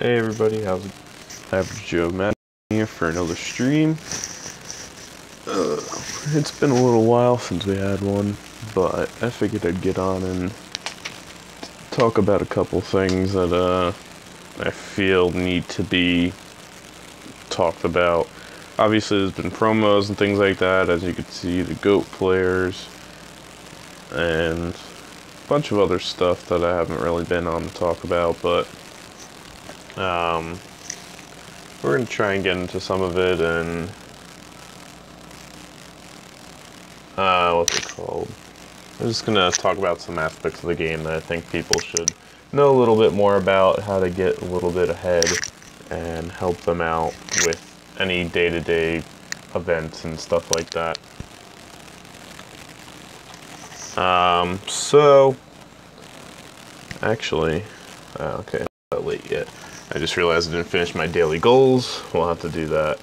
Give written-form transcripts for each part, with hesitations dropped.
Hey everybody, how's it? Average Joe Matt here for another stream. It's been a little while since we had one, but I figured I'd get on and talk about a couple things that I feel need to be talked about. Obviously there's been promos and things like that, as you can see, the GOAT players, and a bunch of other stuff that I haven't really been on to talk about, but we're going to try and get into some of it and, what's it called? I'm just going to talk about some aspects of the game that I think people should know a little bit more about, how to get a little bit ahead and help them out with any day-to-day events and stuff like that. So, actually, okay, not late yet. I just realized I didn't finish my daily goals. We'll have to do that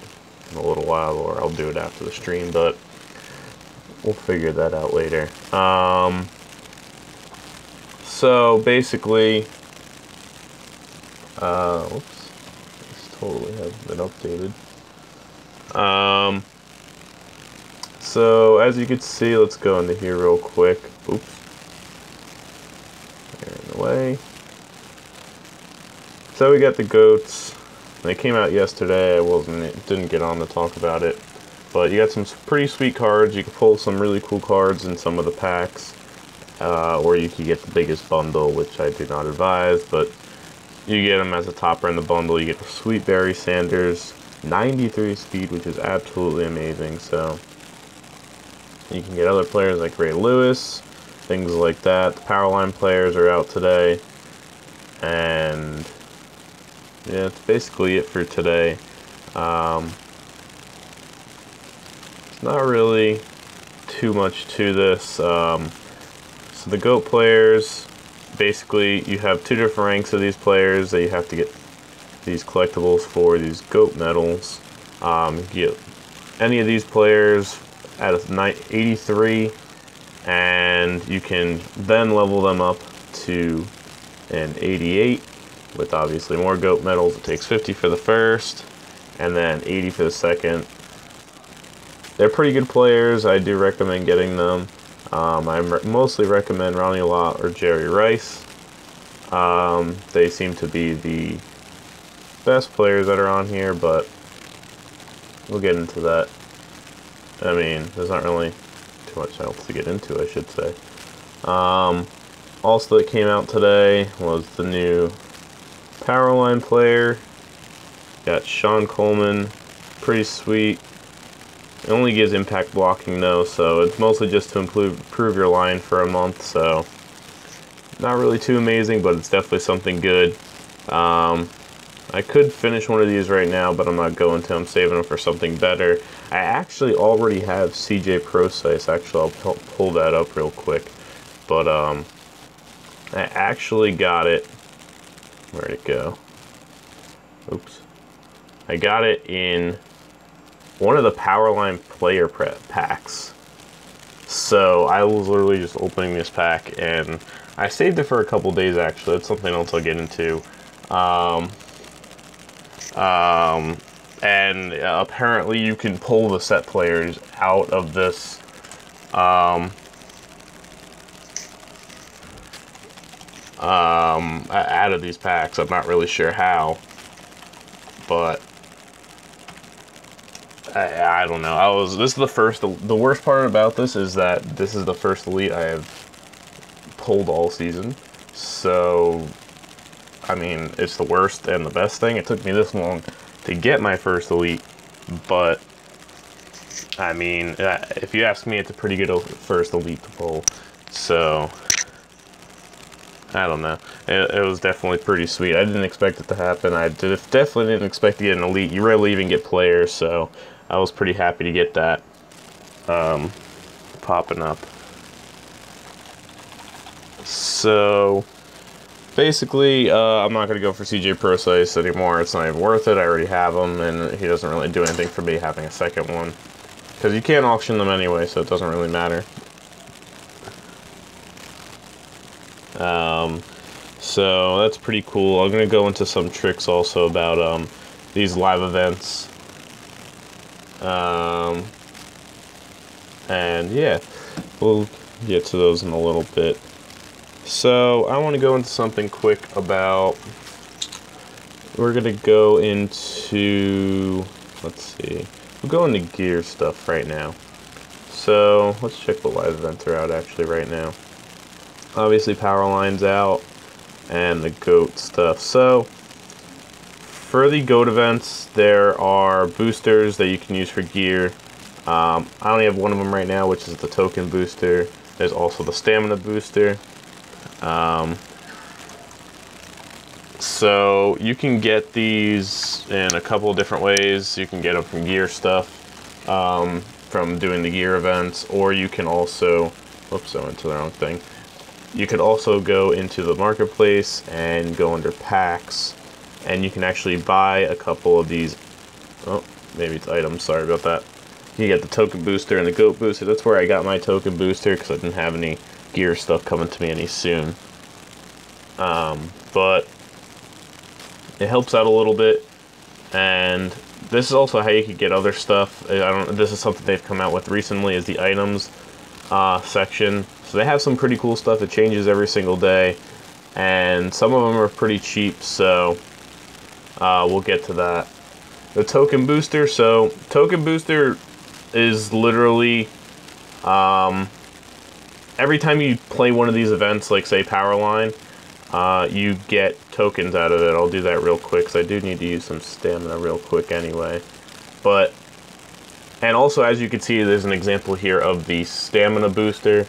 in a little while, or I'll do it after the stream, but we'll figure that out later. So basically, oops, this totally hasn't been updated. So as you can see, let's go into here real quick. Oops, there in the way. So we got the GOATs. They came out yesterday. I didn't get on to talk about it, but you got some pretty sweet cards. You can pull some really cool cards in some of the packs, or you can get the biggest bundle, which I do not advise, but you get them as a topper in the bundle. You get the sweet Barry Sanders, 93 speed, which is absolutely amazing. So you can get other players like Ray Lewis, things like that. The Powerline players are out today, and yeah, that's basically it for today. It's not really too much to this. So the GOAT players, basically you have two different ranks of these players that you have to get these collectibles for, these GOAT medals. You get any of these players at 83, and you can then level them up to an 88. With obviously more GOAT medals. It takes 50 for the first, and then 80 for the second. They're pretty good players. I do recommend getting them. I mostly recommend Ronnie Lott or Jerry Rice. They seem to be the best players that are on here, but we'll get into that. I mean, there's not really too much else to get into, I should say. Also that came out today was the new Powerline player. Got Sean Coleman, pretty sweet. It only gives impact blocking though, so it's mostly just to improve your line for a month, so not really too amazing, but it's definitely something good. I could finish one of these right now, but I'm not going to. I'm saving them for something better. I actually already have CJ Procise. Actually, I'll pull that up real quick. But I actually got it. Where'd it go? Oops. I got it in one of the Powerline player packs. So I was literally just opening this pack, and I saved it for a couple days actually. That's something else I'll get into. And apparently you can pull the set players out of this out of these packs. I'm not really sure how, but I don't know. This is the first. The worst part about this is that this is the first elite I have pulled all season. So, I mean, it's the worst and the best thing. It took me this long to get my first elite, but I mean, if you ask me, it's a pretty good first elite to pull. So, I don't know. It was definitely pretty sweet. I didn't expect it to happen. I definitely didn't expect to get an elite. You rarely even get players, so I was pretty happy to get that popping up. So basically, I'm not going to go for CJ Procise anymore. It's not even worth it. I already have him, and he doesn't really do anything for me having a second one. Because you can't auction them anyway, so it doesn't really matter. So that's pretty cool. I'm gonna go into some tricks also about these live events. And yeah, we'll get to those in a little bit. So I want to go into something quick about, we're gonna go into, let's see, we'll go into gear stuff right now. So let's check what live events are out actually right now. Obviously Powerline's out and the GOAT stuff. So for the GOAT events, there are boosters that you can use for gear. I only have one of them right now, which is the token booster. There's also the stamina booster. So you can get these in a couple of different ways. You can get them from gear stuff, from doing the gear events, or you can also, whoops, I went to the wrong thing. You could also go into the marketplace and go under packs, and you can actually buy a couple of these. Oh, maybe it's items, sorry about that. You get the token booster and the GOAT booster. That's where I got my token booster because I didn't have any gear stuff coming to me any soon. But it helps out a little bit, and this is also how you can get other stuff. This is something they've come out with recently, is the items section. So they have some pretty cool stuff. It changes every single day, and some of them are pretty cheap. So we'll get to that. The token booster. So token booster is literally every time you play one of these events, like say Powerline, you get tokens out of it. I'll do that real quick because I do need to use some stamina real quick anyway. And also, as you can see, there's an example here of the stamina booster.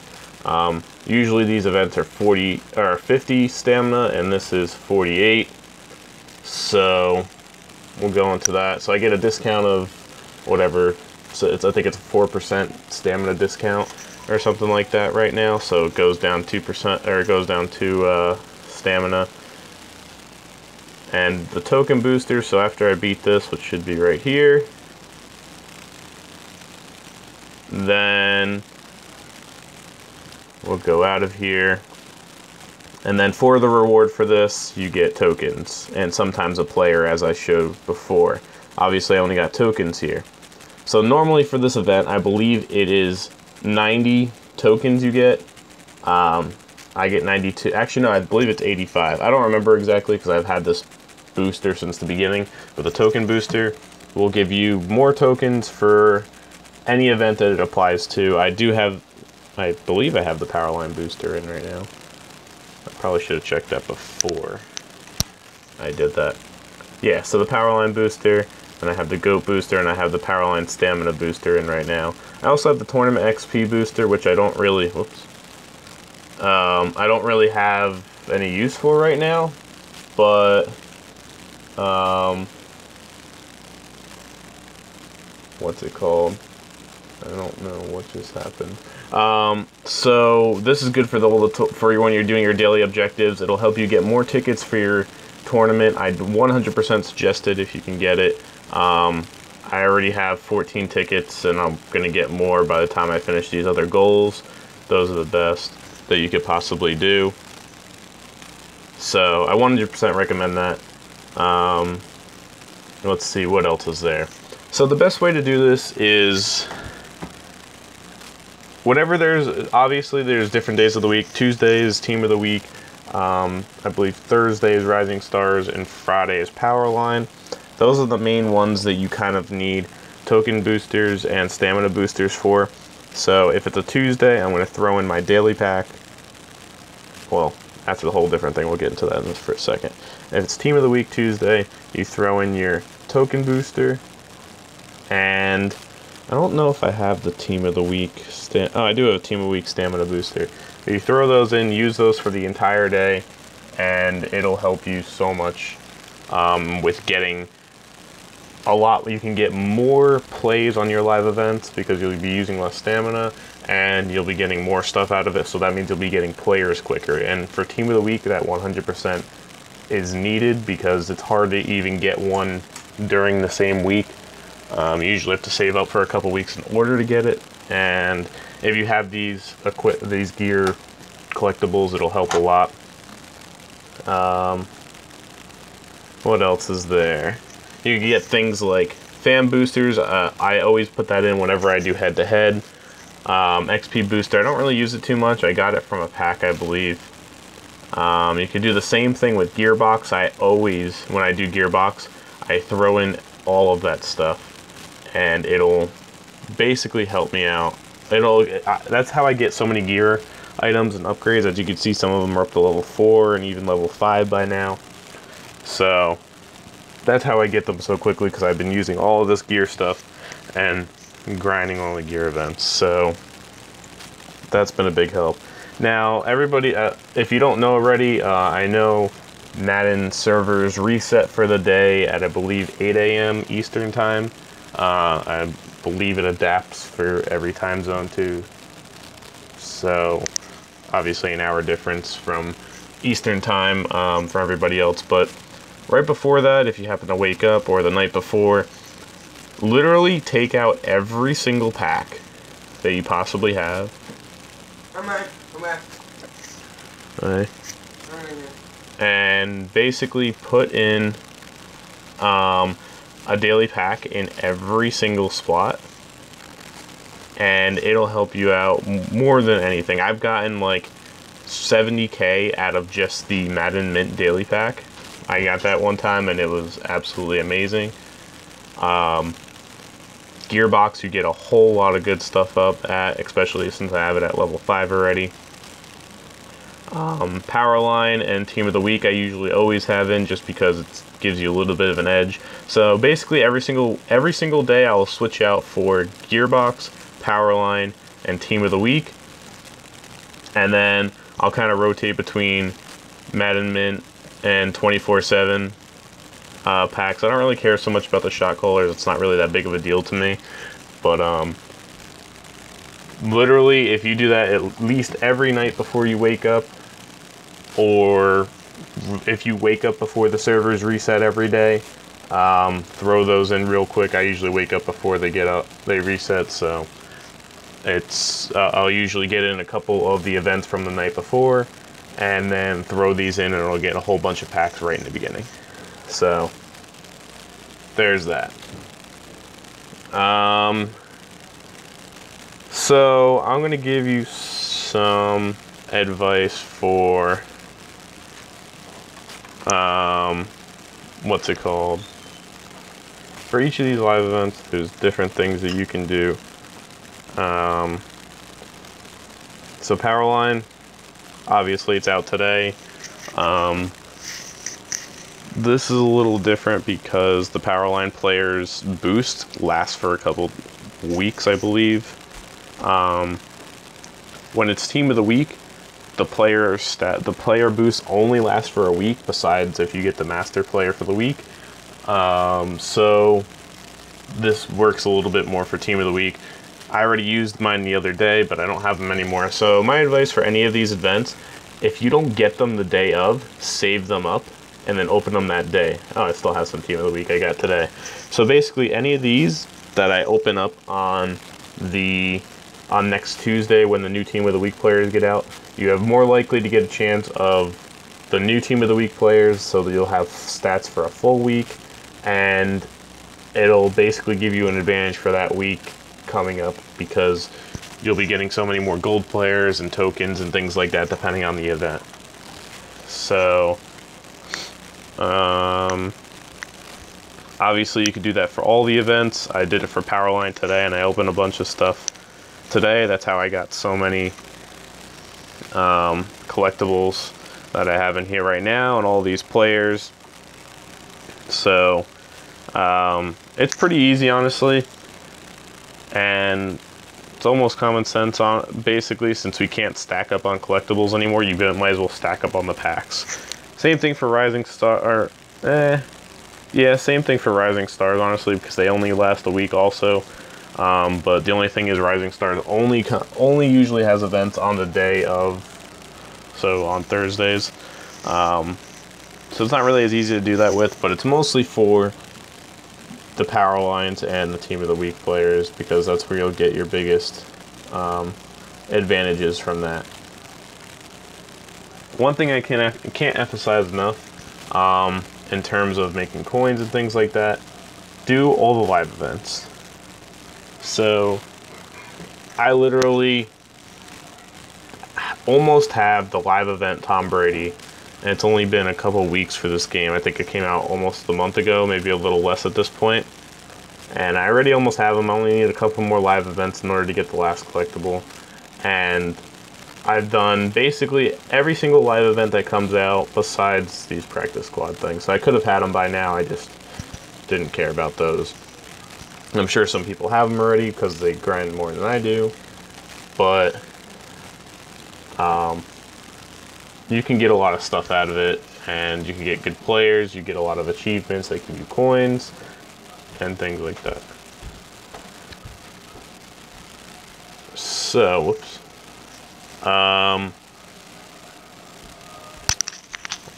Usually these events are 40 or 50 stamina, and this is 48. So we'll go into that. So I get a discount of whatever. So I think it's a 4% stamina discount or something like that right now. So it goes down 2%, or it goes down to stamina. And the token booster. So after I beat this, which should be right here, then we'll go out of here. And then for the reward for this, you get tokens and sometimes a player, as I showed before. Obviously, I only got tokens here. So normally for this event, I believe it is 90 tokens you get. I get 92. Actually, no, I believe it's 85. I don't remember exactly because I've had this booster since the beginning. But the token booster will give you more tokens for any event that it applies to. I believe I have the Powerline booster in right now. I probably should have checked that before I did that. Yeah, so the Powerline booster, and I have the GOAT booster, and I have the Powerline stamina booster in right now. I also have the tournament XP booster, which I don't really, I don't really have any use for right now, but what's it called? I don't know what just happened. So this is good for for when you're doing your daily objectives. It'll help you get more tickets for your tournament. I'd 100% suggest it if you can get it. I already have 14 tickets, and I'm gonna get more by the time I finish these other goals. Those are the best that you could possibly do. So I 100% recommend that. Let's see what else is there. So the best way to do this is, obviously there's different days of the week. Tuesday is Team of the Week. I believe Thursday is Rising Stars, and Friday is Powerline. Those are the main ones that you kind of need token boosters and stamina boosters for. So if it's a Tuesday, I'm going to throw in my daily pack. Well, that's a whole different thing. We'll get into that in for a second. If it's Team of the Week Tuesday, you throw in your token booster. And I don't know if I have the Team of the Week. I do have a Team of the Week stamina booster. But you throw those in, use those for the entire day, and it'll help you so much with getting a lot. You can get more plays on your live events because you'll be using less stamina, and you'll be getting more stuff out of it. So that means you'll be getting players quicker. And for Team of the Week, that 100% is needed because it's hard to even get one during the same week. You usually have to save up for a couple weeks in order to get it. And if you have these gear collectibles, it'll help a lot. What else is there? You can get things like fan boosters. I always put that in whenever I do head-to-head. XP booster, I don't really use it too much. I got it from a pack, I believe. You can do the same thing with Gearbox. I always, when I do Gearbox, I throw in all of that stuff, and it'll basically help me out. That's how I get so many gear items and upgrades. As you can see, some of them are up to level 4 and even level 5 by now. So that's how I get them so quickly, because I've been using all of this gear stuff and grinding all the gear events. So that's been a big help. Now, everybody, if you don't know already, I know Madden servers reset for the day at, I believe, 8 a.m. Eastern time. I believe it adapts for every time zone too. So, obviously an hour difference from Eastern time for everybody else. But right before that, if you happen to wake up, or the night before, literally take out every single pack that you possibly have. Right. And basically put in a daily pack in every single spot, and it'll help you out more than anything. I've gotten like 70k out of just the Madden Mint daily pack. I got that one time and it was absolutely amazing. Gearbox, you get a whole lot of good stuff up at, especially since I have it at level 5 already. Powerline and Team of the Week I usually always have in, just because it gives you a little bit of an edge. So basically every single day I'll switch out for Gearbox, Powerline, and Team of the Week. And then I'll kind of rotate between Madden Mint and 24/7 packs. I don't really care so much about the shot callers. It's not really that big of a deal to me. But literally, if you do that at least every night before you wake up, or if you wake up before the servers reset every day, throw those in real quick. I usually wake up before they reset, so it's I'll usually get in a couple of the events from the night before, and then throw these in, and it'll get a whole bunch of packs right in the beginning. So there's that. So I'm going to give you some advice for, what's it called? For each of these live events, there's different things that you can do. So Powerline, obviously it's out today. This is a little different because the Powerline players boost lasts for a couple weeks, I believe. When it's Team of the Week, the player boost only lasts for a week, besides if you get the master player for the week. So this works a little bit more for Team of the Week. I already used mine the other day, but I don't have them anymore. So my advice for any of these events, if you don't get them the day of, save them up and then open them that day. Oh, I still have some Team of the Week I got today. So basically any of these that I open up on next Tuesday, when the new Team of the Week players get out, you have more likely to get a chance of the new Team of the Week players, so that you'll have stats for a full week, and it'll basically give you an advantage for that week coming up, because you'll be getting so many more gold players and tokens and things like that depending on the event. So obviously you could do that for all the events. I did it for Powerline today, and I opened a bunch of stuff today. That's how I got so many collectibles that I have in here right now, and all these players. So it's pretty easy, honestly, and it's almost common sense basically, since we can't stack up on collectibles anymore. You might as well stack up on the packs. Same thing for Rising Star, yeah, same thing for Rising Stars, honestly, because they only last a week also. But the only thing is, Rising Stars only usually has events on the day of, so on Thursdays. So it's not really as easy to do that with, but it's mostly for the Powerlines and the Team of the Week players, because that's where you'll get your biggest advantages from that. one thing I can't emphasize enough, in terms of making coins and things like that, do all the live events. So I literally almost have the live event Tom Brady, and it's only been a couple weeks for this game. I think it came out almost a month ago, maybe a little less at this point. And I already almost have them. I only need a couple more live events in order to get the last collectible. And I've done basically every single live event that comes out besides these practice squad things. So I could have had them by now, I just didn't care about those. I'm sure some people have them already because they grind more than I do. But you can get a lot of stuff out of it, and you can get good players, you get a lot of achievements that give you coins, and things like that. So, whoops.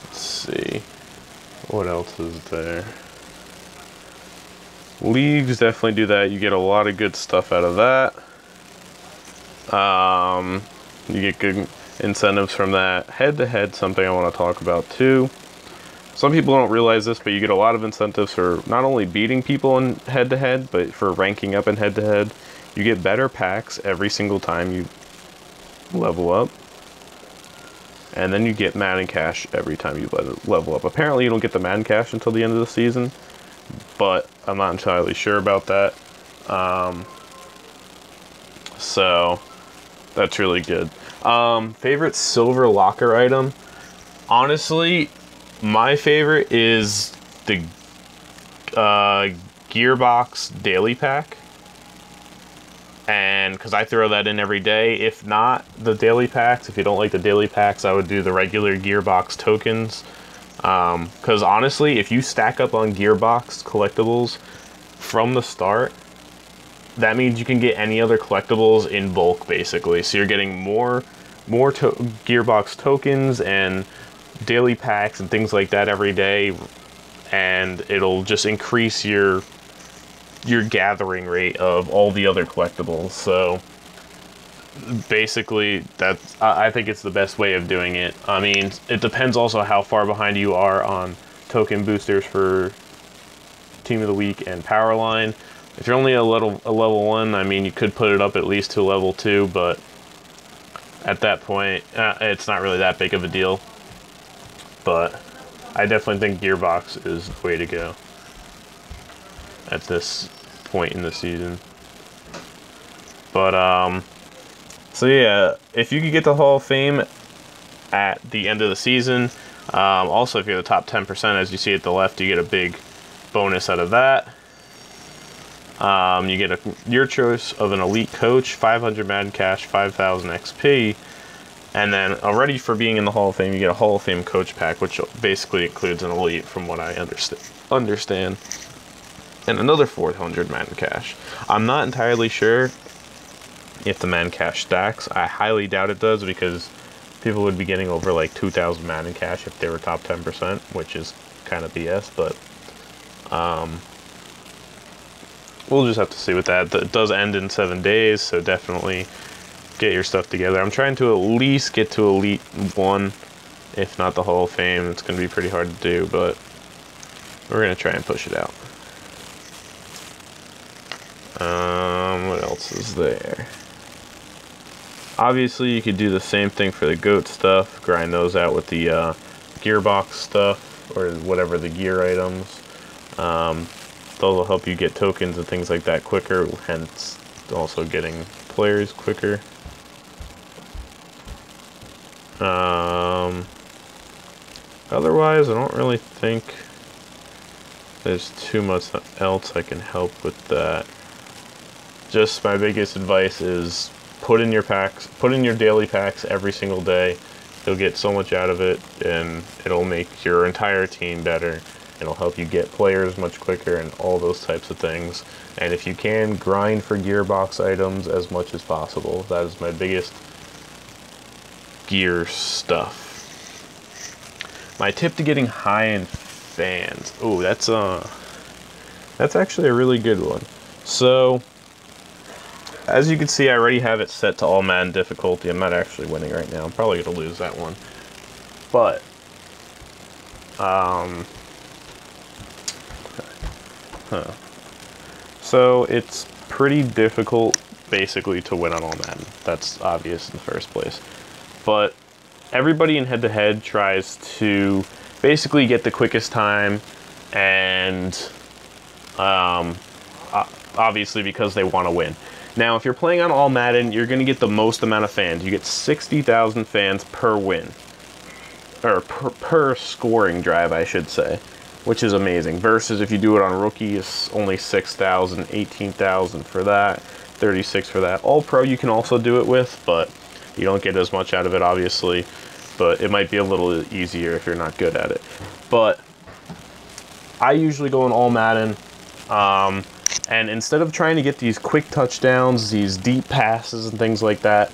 Let's see. What else is there? Leagues definitely do that. You get a lot of good stuff out of that. You get good incentives from that. Head-to-head, something I want to talk about too. Some people don't realize this, but you get a lot of incentives for not only beating people in head-to-head, but for ranking up in head-to-head. You get better packs every single time you level up. And then you get Madden Cash every time you level up. Apparently you don't get the Madden Cash until the end of the season, but I'm not entirely sure about that. So that's really good. Favorite silver locker item? Honestly, my favorite is the Gearbox Daily Pack. And because I throw that in every day. If not the daily packs, if you don't like the daily packs, I would do the regular Gearbox tokens. Because honestly, if you stack up on Gearbox collectibles from the start, that means you can get any other collectibles in bulk, basically. So you're getting more Gearbox tokens and daily packs and things like that every day, and it'll just increase your gathering rate of all the other collectibles. So basically, I think it's the best way of doing it. I mean, it depends also how far behind you are on token boosters for Team of the Week and Powerline. If you're only a level 1, I mean, you could put it up at least to level 2, but at that point, it's not really that big of a deal. But I definitely think Gearbox is the way to go at this point in the season. But so yeah, if you could get the Hall of Fame at the end of the season, also if you're the top 10%, as you see at the left, you get a big bonus out of that. You get your choice of an elite coach, 500 Madden Cash, 5,000 XP, and then already for being in the Hall of Fame, you get a Hall of Fame coach pack, which basically includes an elite, from what I understand, and another 400 Madden Cash. I'm not entirely sure if the Madden Cash stacks. I highly doubt it does, because people would be getting over like 2,000 Madden Cash if they were top 10%, which is kind of BS, but we'll just have to see with that. It does end in 7 days, so definitely get your stuff together. I'm trying to at least get to Elite 1, if not the Hall of Fame. It's going to be pretty hard to do, but we're going to try and push it out. What else is there? Obviously, you could do the same thing for the GOAT stuff. Grind those out with the Gearbox stuff, or whatever the gear items. Those will help you get tokens and things like that quicker, hence also getting players quicker. Otherwise, I don't really think there's too much else I can help with that. Just my biggest advice is put in your packs, put in your daily packs every single day. You'll get so much out of it, and it'll make your entire team better. It'll help you get players much quicker and all those types of things. And if you can, grind for Gearbox items as much as possible. That is my biggest gear stuff. My tip to getting high in fans. Oh, that's actually a really good one. So, as you can see, I already have it set to all Madden difficulty. I'm not actually winning right now. I'm probably going to lose that one. But so it's pretty difficult basically to win on all Madden. That's obvious in the first place. But everybody in head-to-head tries to basically get the quickest time, and obviously because they want to win. Now, if you're playing on all Madden, you're going to get the most amount of fans. You get 60,000 fans per win. Or per scoring drive, I should say. Which is amazing. Versus if you do it on rookie, it's only 6,000, 18,000 for that, 36 for that. All pro you can also do it with, but you don't get as much out of it, obviously. But it might be a little easier if you're not good at it. But I usually go in all Madden. And instead of trying to get these quick touchdowns, these deep passes and things like that,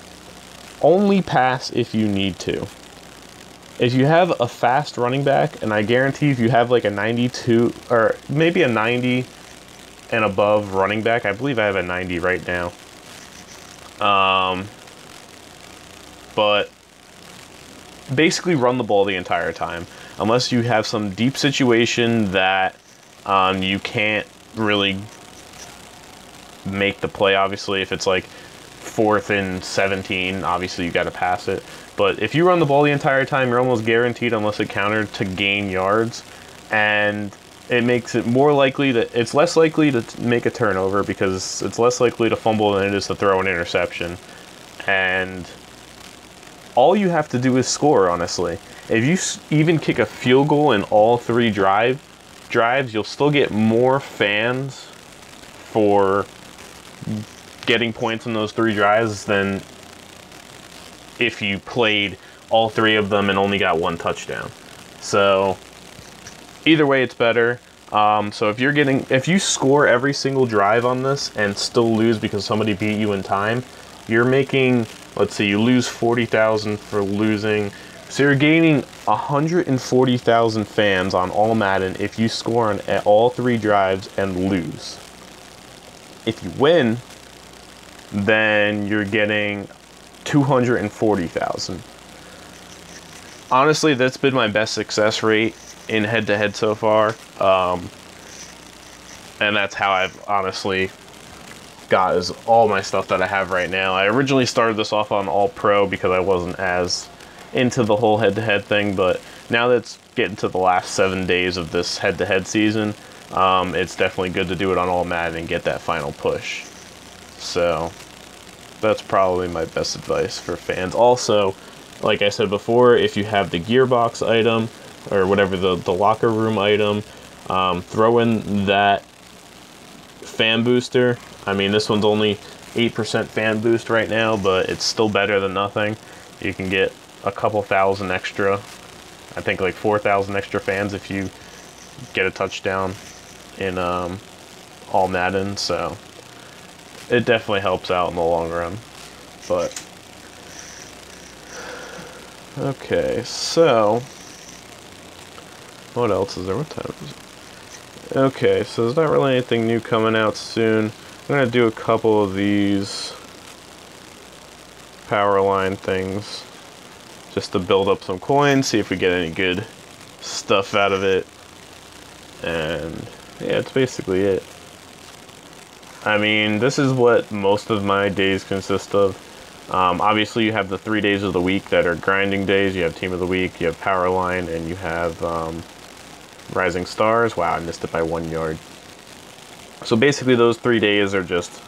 only pass if you need to. If you have a fast running back, and I guarantee if you have like a 92, or maybe a 90 and above running back, I believe I have a 90 right now. But basically run the ball the entire time. Unless you have some deep situation that you can't really make the play, obviously. If it's like 4th and 17, obviously you got to pass it. But if you run the ball the entire time, you're almost guaranteed, unless it countered, to gain yards. And it makes it more likely that it's less likely to make a turnover, because it's less likely to fumble than it is to throw an interception. And all you have to do is score, honestly. If you even kick a field goal in all 3 drives, you'll still get more fans for getting points in those 3 drives than if you played all 3 of them and only got 1 touchdown. So either way, it's better. So if you score every single drive on this and still lose because somebody beat you in time, you're making, let's see, you lose 40,000 for losing. So you're gaining 140,000 fans on all Madden if you score on all 3 drives and lose. If you win, then you're getting 240,000. Honestly, that's been my best success rate in head-to-head so far. And that's how I've honestly got is all my stuff that I have right now. I originally started this off on all pro because I wasn't as into the whole head-to-head thing, but now that's getting to the last 7 days of this head-to-head season, it's definitely good to do it on all Madden and get that final push. So that's probably my best advice for fans. Also, like I said before, if you have the gearbox item or whatever, the locker room item, throw in that fan booster. I mean, this one's only 8% fan boost right now, but it's still better than nothing. You can get a couple thousand extra, I think like 4,000 extra fans if you get a touchdown in all Madden, so it definitely helps out in the long run. But okay, so what else is there? What time is it? Okay, so there's not really anything new coming out soon. I'm gonna do a couple of these Powerline things just to build up some coins, see if we get any good stuff out of it. And yeah, it's basically it. I mean, this is what most of my days consist of. Obviously, you have the 3 days of the week that are grinding days. You have Team of the Week, you have Powerline, and you have Rising Stars. Wow, I missed it by 1 yard. So basically, those 3 days are just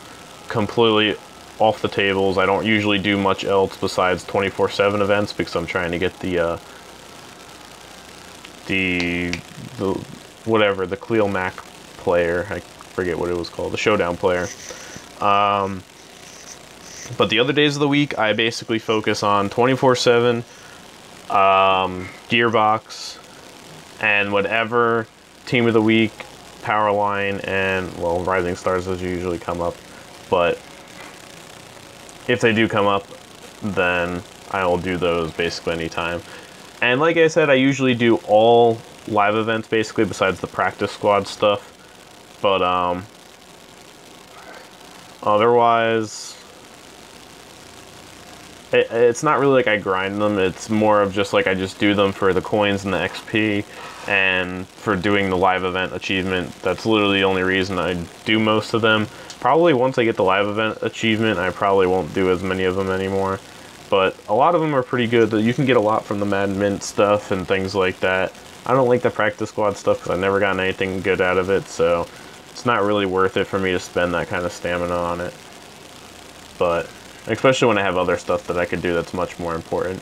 completely off the tables. I don't usually do much else besides 24/7 events because I'm trying to get the whatever, the Cleo Mac player. I forget what it was called, the Showdown player. But the other days of the week, I basically focus on 24/7, Gearbox, and whatever Team of the Week, Powerline, and, well, Rising Stars as usually come up. But if they do come up, then I will do those basically anytime. And like I said, I usually do all live events basically besides the practice squad stuff. But otherwise, it's not really like I grind them. It's more of just like I just do them for the coins and the XP and for doing the live event achievement. That's literally the only reason I do most of them. Probably once I get the live event achievement, I probably won't do as many of them anymore. But a lot of them are pretty good. You can get a lot from the Mad Mint stuff and things like that. I don't like the practice squad stuff because I've never gotten anything good out of it, so it's not really worth it for me to spend that kind of stamina on it. But especially when I have other stuff that I could do that's much more important.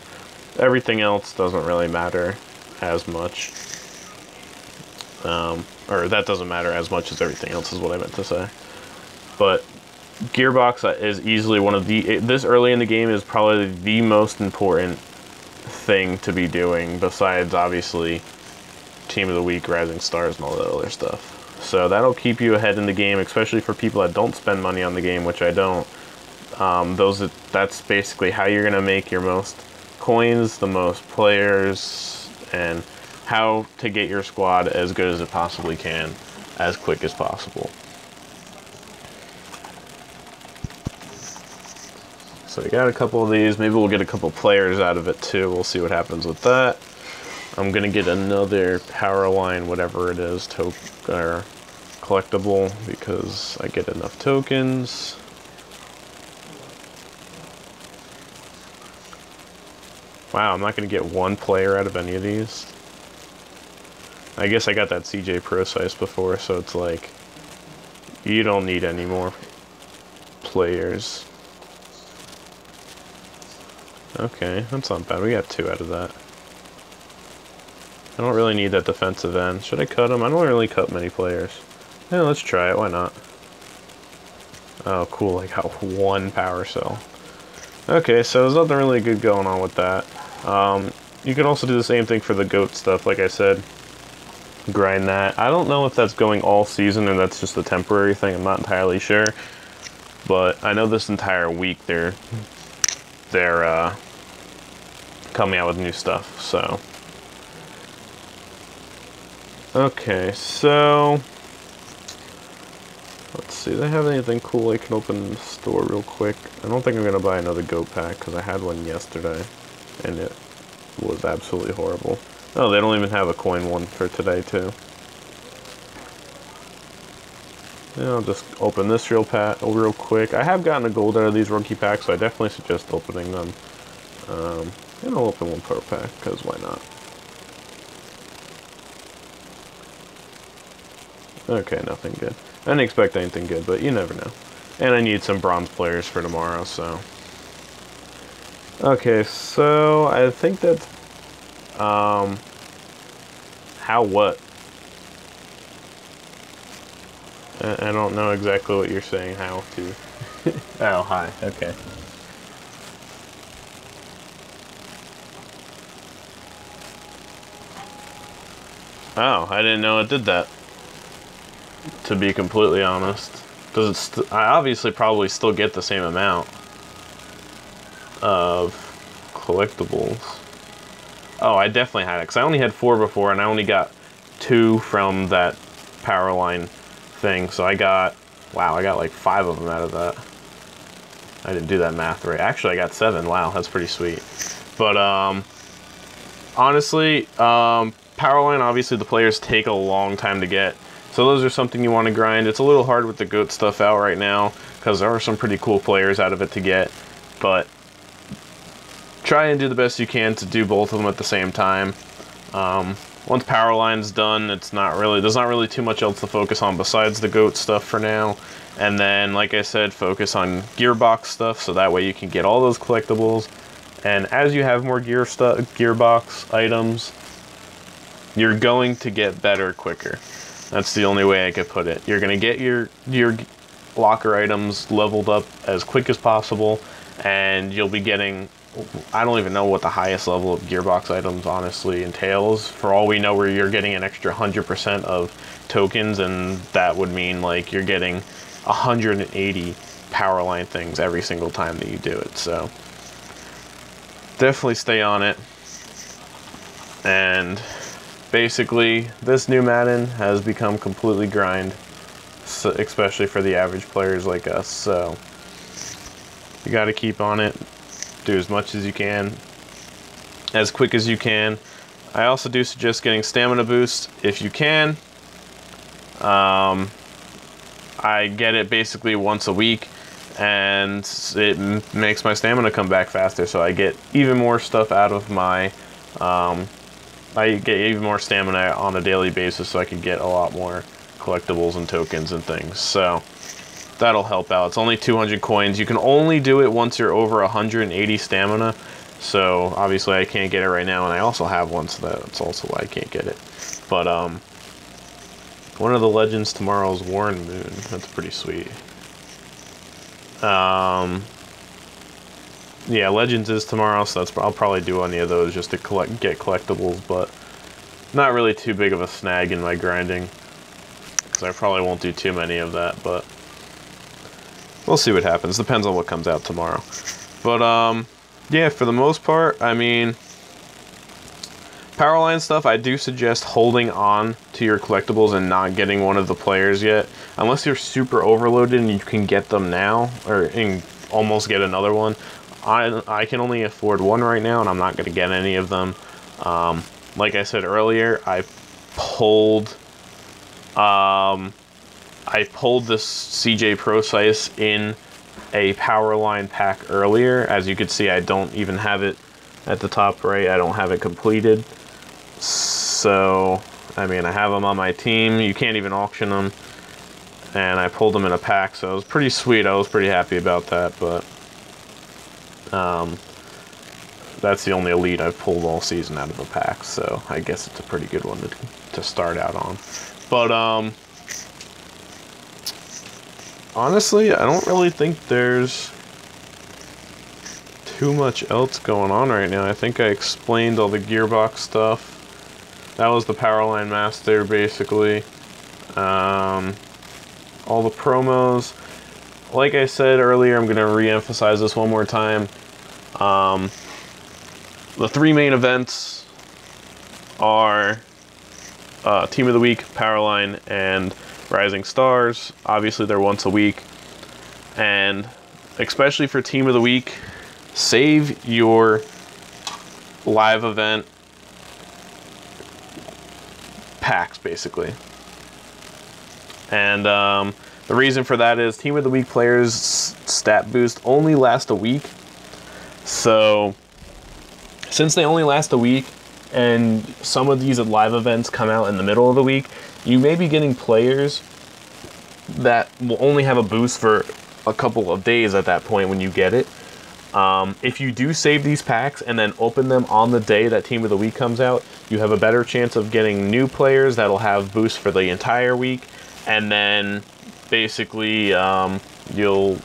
Everything else doesn't really matter as much. Or that doesn't matter as much as everything else is what I meant to say. But Gearbox is easily one of the... This early in the game is probably the most important thing to be doing, besides, obviously, Team of the Week, Rising Stars, and all that other stuff. So that'll keep you ahead in the game, especially for people that don't spend money on the game, which I don't. That's basically how you're going to make your most coins, the most players, and how to get your squad as good as it possibly can, as quick as possible. So we got a couple of these. Maybe we'll get a couple players out of it too. We'll see what happens with that. I'm gonna get another Powerline, whatever it is, or collectible, because I get enough tokens. Wow, I'm not gonna get one player out of any of these. I guess I got that CJ Procise before, so it's like, you don't need any more players. Okay, that's not bad. We got 2 out of that. I don't really need that defensive end. Should I cut him? I don't really cut many players. Yeah, let's try it. Why not? Oh, cool. I got 1 power cell. Okay, so there's nothing really good going on with that. You can also do the same thing for the goat stuff, like I said. Grind that. I don't know if that's going all season or that's just a temporary thing. I'm not entirely sure. But I know this entire week they're coming out with new stuff, so. Okay, so let's see, do they have anything cool I can open in the store real quick? I don't think I'm gonna buy another goat pack because I had one yesterday and it was absolutely horrible. Oh, they don't even have a coin one for today too. Yeah, I'll just open this real quick. I have gotten a gold out of these rookie packs, so I definitely suggest opening them. And I'll open 1 per pack, because why not? Okay, nothing good. I didn't expect anything good, but you never know. And I need some bronze players for tomorrow, so. Okay, so I think that's, what? I don't know exactly what you're saying, how to. Oh, hi, okay. Oh, I didn't know it did that. To be completely honest. Does it I obviously probably still get the same amount of collectibles. Oh, I definitely had it, because I only had 4 before, and I only got 2 from that Powerline thing, so I got, wow, I got like 5 of them out of that. I didn't do that math right. Actually, I got 7. Wow, that's pretty sweet. But, honestly, Powerline, obviously the players take a long time to get. So those are something you want to grind. It's a little hard with the GOAT stuff out right now, because there are some pretty cool players out of it to get. But try and do the best you can to do both of them at the same time. Once Powerline's done, there's not really too much else to focus on besides the GOAT stuff for now. And then, like I said, focus on Gearbox stuff, so that way you can get all those collectibles. And as you have more Gearbox items, you're going to get better quicker. That's the only way I could put it. You're going to get your locker items leveled up as quick as possible, and you'll be getting, I don't even know what the highest level of Gearbox items honestly entails. For all we know, where you're getting an extra 100% of tokens, and that would mean like you're getting 180 Powerline things every single time that you do it. So definitely stay on it. And basically, this new Madden has become completely grind, especially for the average players like us. So you got to keep on it. do as much as you can, as quick as you can. I also do suggest getting stamina boost if you can. I get it basically once a week, and it makes my stamina come back faster, so I get even more stuff out of my, I get even more stamina on a daily basis, so I can get a lot more collectibles and tokens and things. So that'll help out. It's only 200 coins. You can only do it once you're over 180 stamina. So obviously I can't get it right now, and I also have one, so that's also why I can't get it. But one of the legends tomorrow is Warren Moon. That's pretty sweet. Yeah, Legends is tomorrow, so I'll probably do any of those just to get collectibles, but not really too big of a snag in my grinding, because I probably won't do too many of that, but we'll see what happens. Depends on what comes out tomorrow. But yeah, for the most part, I mean, Powerline stuff, I do suggest holding on to your collectibles and not getting one of the players yet, unless you're super overloaded and you can get them now, or almost get another one. I can only afford one right now, and I'm not going to get any of them. Like I said earlier, I pulled this CJ Pro-Size in a Powerline pack earlier. As you can see, I don't even have it at the top right. I don't have it completed. So, I mean, I have them on my team. You can't even auction them. And I pulled them in a pack, so it was pretty sweet. I was pretty happy about that, but that's the only elite I've pulled all season out of a pack, so I guess it's a pretty good one to start out on. But honestly, I don't really think there's too much else going on right now. I think I explained all the gearbox stuff. That was the Powerline Master, basically. All the promos. Like I said earlier, I'm going to re-emphasize this one more time. The three main events are Team of the Week, Powerline, and Rising Stars. Obviously, they're once a week. And especially for Team of the Week, save your live event packs, basically. And the reason for that is Team of the Week players' stat boost only last a week. So, since they only last a week, and some of these live events come out in the middle of the week, you may be getting players that will only have a boost for a couple of days at that point when you get it. If you do save these packs and then open them on the day that Team of the Week comes out, you have a better chance of getting new players that'll have boosts for the entire week, and then basically you'll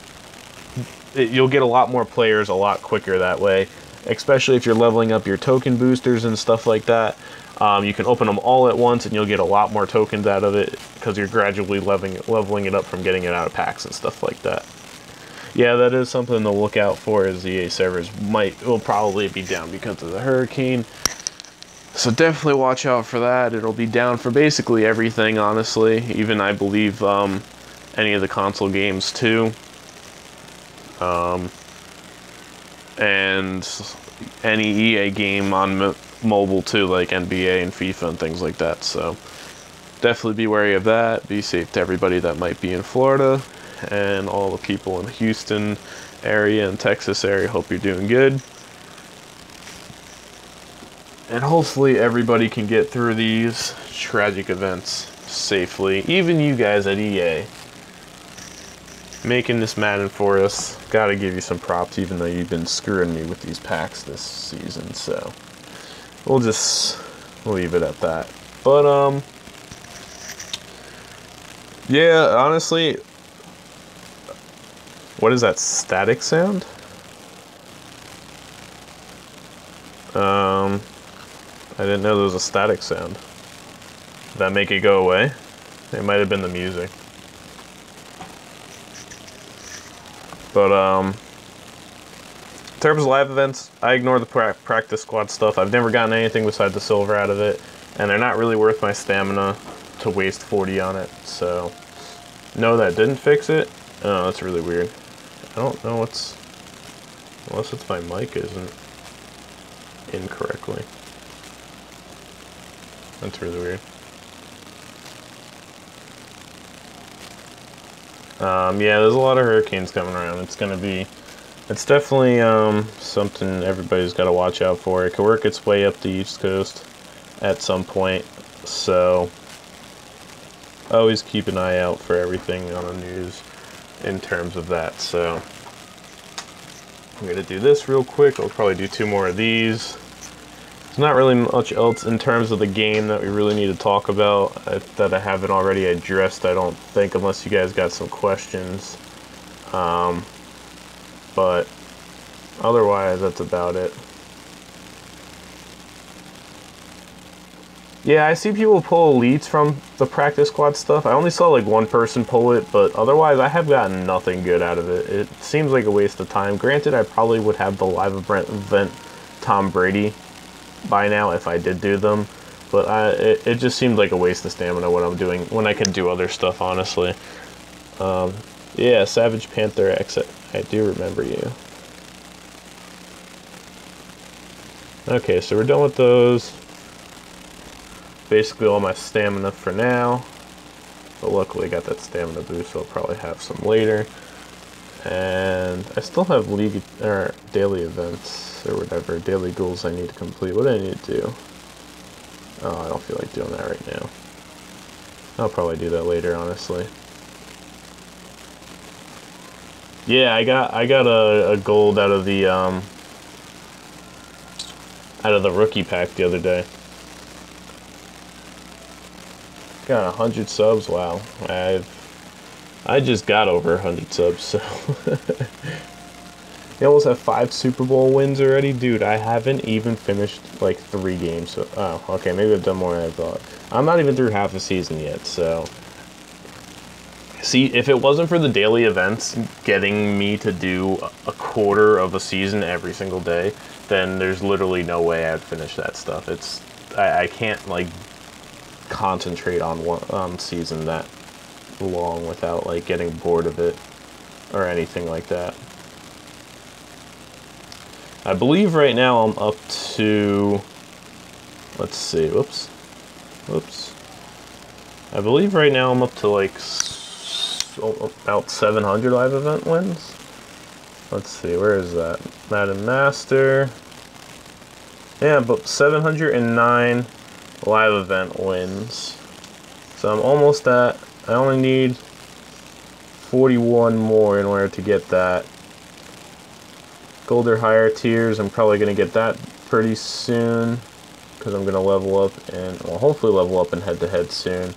get a lot more players a lot quicker that way, especially if you're leveling up your token boosters and stuff like that. You can open them all at once and you'll get a lot more tokens out of it because you're gradually leveling it up from getting it out of packs and stuff like that. Yeah, that is something to look out for, as EA servers will probably be down because of the hurricane. So definitely watch out for that. It'll be down for basically everything, honestly. Even, I believe, any of the console games too. And any EA game on mobile too, like NBA and FIFA and things like that. So definitely be wary of that. Be safe to everybody that might be in Florida, and all the people in the Houston area and Texas area. Hope you're doing good. And hopefully everybody can get through these tragic events safely. Even you guys at EA. Making this Madden for us. Gotta give you some props, even though you've been screwing me with these packs this season. So we'll just leave it at that. But yeah, honestly, what is that static sound? I didn't know there was a static sound. Did that make it go away? It might have been the music. But in terms of live events, I ignore the practice squad stuff. I've never gotten anything besides the silver out of it, and they're not really worth my stamina to waste 40 on it. So no, that didn't fix it. Oh, that's really weird. I don't know what's... Unless it's my mic isn't incorrectly. That's really weird. Yeah, there's a lot of hurricanes coming around. It's definitely something everybody's got to watch out for. It could work its way up the East Coast at some point, so always keep an eye out for everything on the news in terms of that. So I'm gonna do this real quick. I'll probably do 2 more of these. There's not really much else in terms of the game that we really need to talk about that I haven't already addressed, I don't think, unless you guys got some questions. But otherwise, that's about it. Yeah, I see people pull elites from the practice squad stuff. I only saw like 1 person pull it, but otherwise I have gotten nothing good out of it. It seems like a waste of time. Granted, I probably would have the live event Tom Brady by now if I did do them, but it just seemed like a waste of stamina what I'm doing when I could do other stuff, honestly. Yeah, Savage Panther X, I do remember you. Okay, so we're done with those. Basically all my stamina for now, but luckily I got that stamina boost, so I'll probably have some later. And I still have league or daily events or whatever, daily goals I need to complete. What do I need to do? Oh, I don't feel like doing that right now. I'll probably do that later, honestly. Yeah, I got a gold out of the rookie pack the other day. Got 100 subs. Wow, I just got over 100 subs. So you almost have 5 Super Bowl wins already, dude. I haven't even finished like 3 games. So oh, okay, maybe I've done more than I thought. I'm not even through half a season yet. So see, if it wasn't for the daily events getting me to do a quarter of a season every single day, then there's literally no way I'd finish that stuff. I can't like concentrate on one season that long without like getting bored of it or anything like that. I believe right now I'm up to, let's see, whoops. I believe right now I'm up to like about 700 live event wins. Let's see, where is that? Madden Master. Yeah, but 709 live event wins. So I'm almost at, I only need 41 more in order to get that. Gold or higher tiers, I'm probably going to get that pretty soon because I'm going to level up and, well, hopefully level up in head-to-head soon.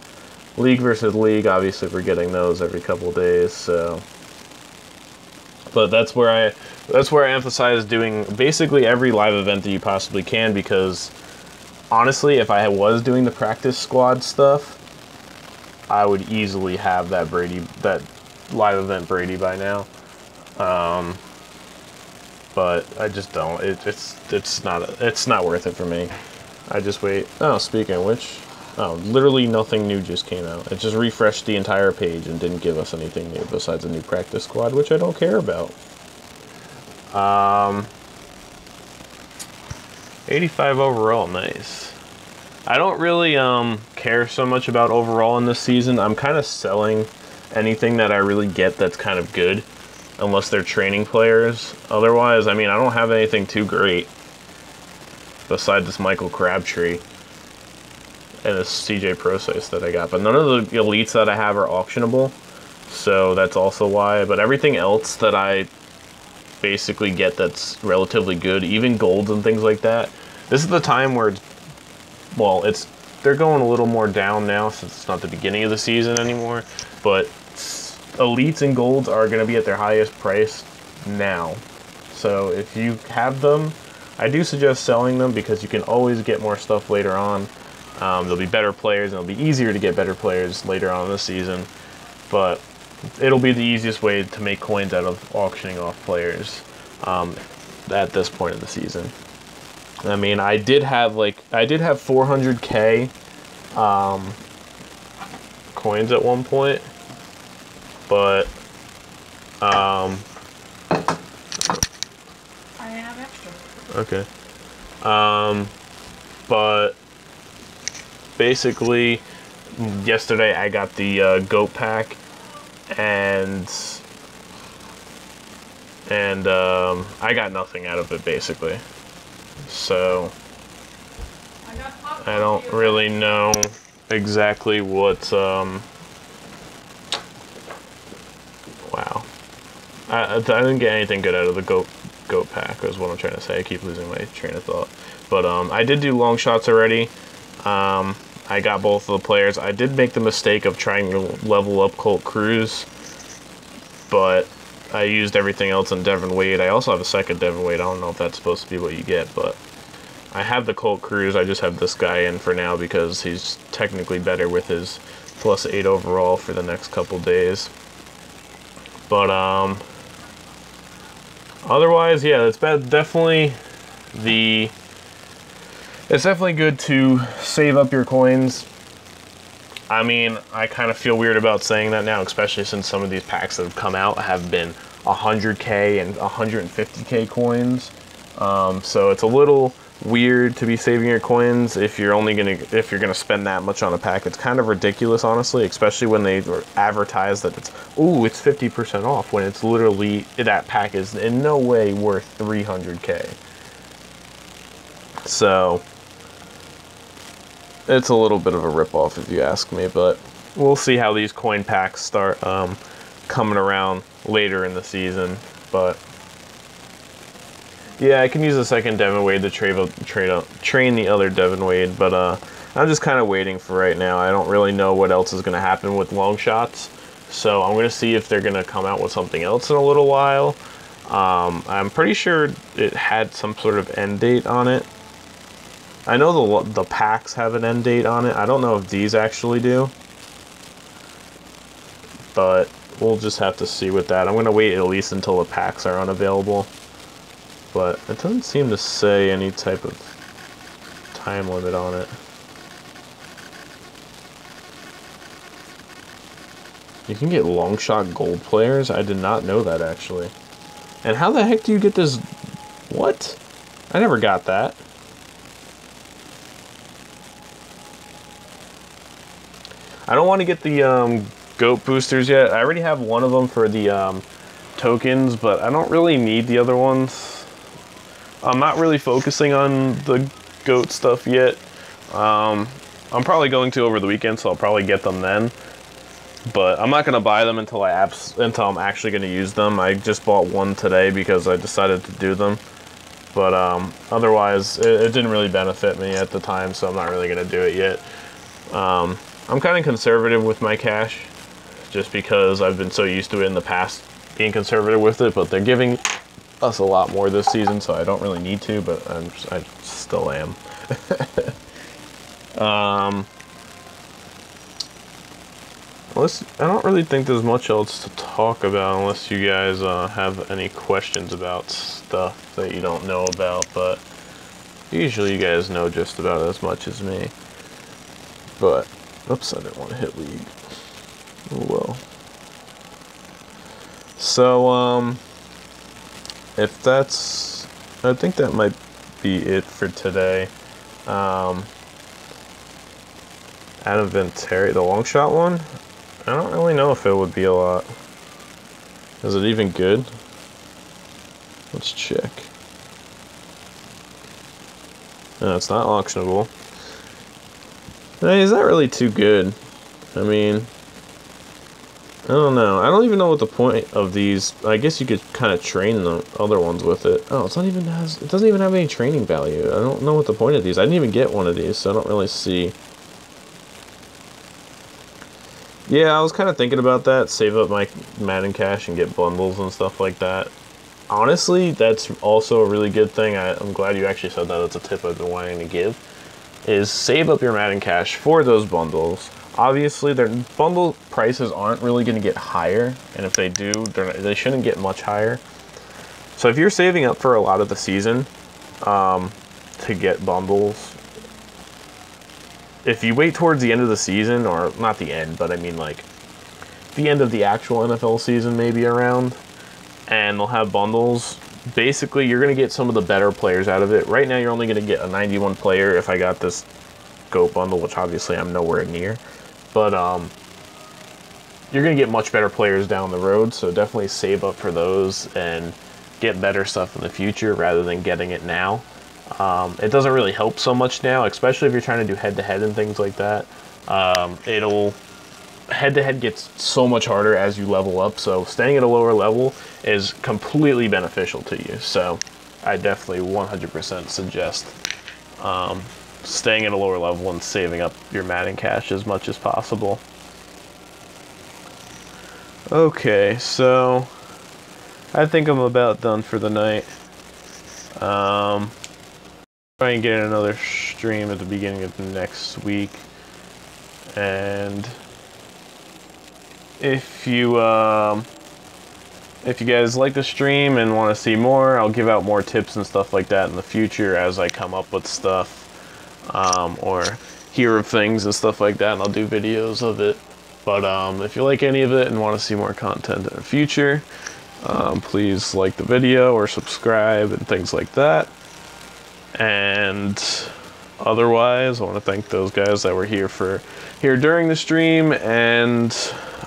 League versus league, obviously we're getting those every couple days, so. But that's where I emphasize doing basically every live event that you possibly can, because honestly, if I was doing the practice squad stuff, I would easily have that live event Brady by now. But I just don't. It's not worth it for me. I just wait. Oh, speaking of which, oh, literally nothing new just came out. It just refreshed the entire page and didn't give us anything new besides a new practice squad, which I don't care about. 85 overall, nice. I don't really care so much about overall in this season. I'm kind of selling anything that I really get that's kind of good, unless they're training players. Otherwise, I mean, I don't have anything too great besides this Michael Crabtree and this CJ Procise that I got. But none of the elites that I have are auctionable, so that's also why. But everything else that I basically get that's relatively good, even golds and things like that, this is the time where they're going a little more down now since it's not the beginning of the season anymore, but elites and golds are going to be at their highest price now. So if you have them, I do suggest selling them because you can always get more stuff later on. There'll be better players, and it'll be easier to get better players later on in the season, but it'll be the easiest way to make coins out of auctioning off players at this point of the season. I mean, I did have 400k coins at one point, but Okay. But basically, yesterday I got the goat pack, and I got nothing out of it basically. So I don't really know exactly what. Wow, I didn't get anything good out of the goat pack. Is what I'm trying to say. I keep losing my train of thought. But I did do long shots already. I got both of the players. I did make the mistake of trying to level up Colt Cruz, but I used everything else in Devin Wade. I also have a second Devin Wade. I don't know if that's supposed to be what you get, but I have the Colt Cruz. I just have this guy in for now because he's technically better with his +8 overall for the next couple days. But otherwise, yeah, it's definitely it's definitely good to save up your coins. I mean, I kind of feel weird about saying that now, especially since some of these packs that have come out have been 100K and 150K coins. So it's a little weird to be saving your coins if you're gonna spend that much on a pack. It's kind of ridiculous, honestly, especially when they advertise that it's 50% off, when it's literally, that pack is in no way worth 300K. So it's a little bit of a ripoff if you ask me, but we'll see how these coin packs start coming around later in the season. But yeah, I can use the second Devin Wade to train the other Devin Wade, but I'm just kind of waiting for right now. I don't really know what else is going to happen with long shots, so I'm going to see if they're going to come out with something else in a little while. I'm pretty sure it had some sort of end date on it. I know the packs have an end date on it. I don't know if these actually do, but we'll just have to see with that. I'm going to wait at least until the packs are unavailable, but it doesn't seem to say any type of time limit on it. You can get long shot gold players? I did not know that, actually. And how the heck do you get this? What? I never got that. I don't want to get the GOAT boosters yet. I already have one of them for the tokens, but I don't really need the other ones. I'm not really focusing on the GOAT stuff yet. I'm probably going to over the weekend, so I'll probably get them then. But I'm not going to buy them until I'm actually going to use them. I just bought one today because I decided to do them. But otherwise, it didn't really benefit me at the time, so I'm not really going to do it yet. I'm kind of conservative with my cash, just because I've been so used to it in the past being conservative with it, but they're giving us a lot more this season, so I don't really need to, but I still am. I don't really think there's much else to talk about unless you guys have any questions about stuff that you don't know about, but usually you guys know just about as much as me. But oops, I didn't want to hit league. Oh well. So, if that's, I think that might be it for today. Adam Vinatieri, the long shot one, I don't really know if it would be a lot. Is it even good? Let's check. No, it's not auctionable. He's not really too good. I mean, I don't know. I don't even know what the point of these. I guess you could kind of train the other ones with it. Oh, it doesn't even have any training value. I don't know what the point of these. I didn't even get one of these, so I don't really see. Yeah, I was kind of thinking about that. Save up my Madden cash and get bundles and stuff like that. Honestly, that's also a really good thing. I'm glad you actually said that. That's a tip I've been wanting to give. Is save up your Madden cash for those bundles. Obviously, their bundle prices aren't really going to get higher, and if they do, they shouldn't get much higher. So if you're saving up for a lot of the season to get bundles, if you wait towards the end of the season, or not the end, but I mean like the end of the actual NFL season maybe around, and they'll have bundles, basically, you're going to get some of the better players out of it. Right now, you're only going to get a 91 player if I got this GOAT bundle, which obviously I'm nowhere near. But you're going to get much better players down the road, so definitely save up for those and get better stuff in the future rather than getting it now. It doesn't really help so much now, especially if you're trying to do head-to-head and things like that. Head-to-head gets so much harder as you level up, so staying at a lower level is completely beneficial to you. So I definitely 100% suggest staying at a lower level and saving up your Madden cash as much as possible. Okay, so I think I'm about done for the night. Try and get another stream at the beginning of next week. And if you guys like the stream and want to see more, I'll give out more tips and stuff like that in the future as I come up with stuff, or hear of things and stuff like that, and I'll do videos of it. But if you like any of it and want to see more content in the future, please like the video or subscribe and things like that. And otherwise, I want to thank those guys that were here during the stream, and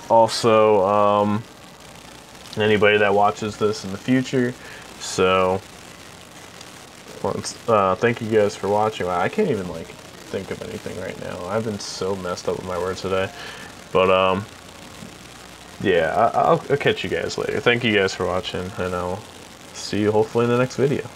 also anybody that watches this in the future. So thank you guys for watching. Wow, I can't even like think of anything right now. I've been so messed up with my words today. But yeah, I'll catch you guys later. Thank you guys for watching, and I'll see you hopefully in the next video.